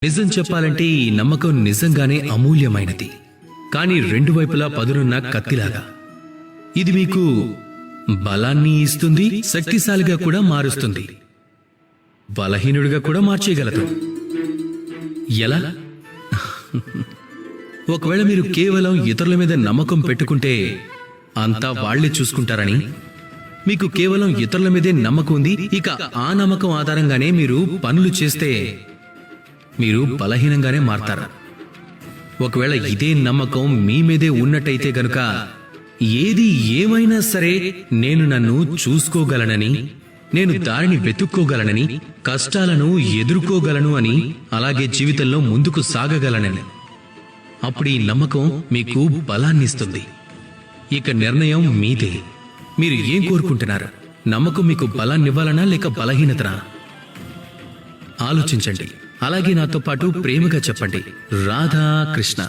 నిజం చెప్పాలంటే ఈ నమ్మకం నిజంగానే అమూల్యమైనది. కానీ రెండు వైపులా పదునున్న కత్తిలాగా. ఇది మీకు బలాన్ని ఇస్తుంది, శక్తిశాలిగా కూడా మారుస్తుంది, బలహీనుడిగా కూడా మార్చేయగలదు. ఎలా? ఒకవేళ మీరు కేవలం ఇతరుల మీద నమ్మకం పెట్టుకుంటే అంతా వాళ్లే చూసుకుంటారని, మీకు కేవలం ఇతరుల మీదే నమ్మకం ఉంది, ఇక ఆ నమ్మకం ఆధారంగానే మీరు పనులు చేస్తే మీరు బలహీనంగానే మారతారు. ఒకవేళ ఇదే నమ్మకం మీ మీదే ఉన్నట్టయితే గనుక ఏది ఏమైనా సరే నేను నన్ను చూసుకోగలనని, నేను దారిని వెతుక్కోగలనని, కష్టాలను ఎదుర్కోగలను అని, అలాగే జీవితంలో ముందుకు సాగగలనని, అప్పుడు ఈ నమ్మకం మీకు బలాన్నిస్తుంది. ఇక నిర్ణయం మీదే. మీరు ఏం కోరుకుంటున్నారు? నమ్మకం మీకు బలాన్నివ్వాలనా లేక బలహీనతనా? ఆలోచించండి. అలాగే నాతో పాటు ప్రేమగా చెప్పండి, రాధా కృష్ణ.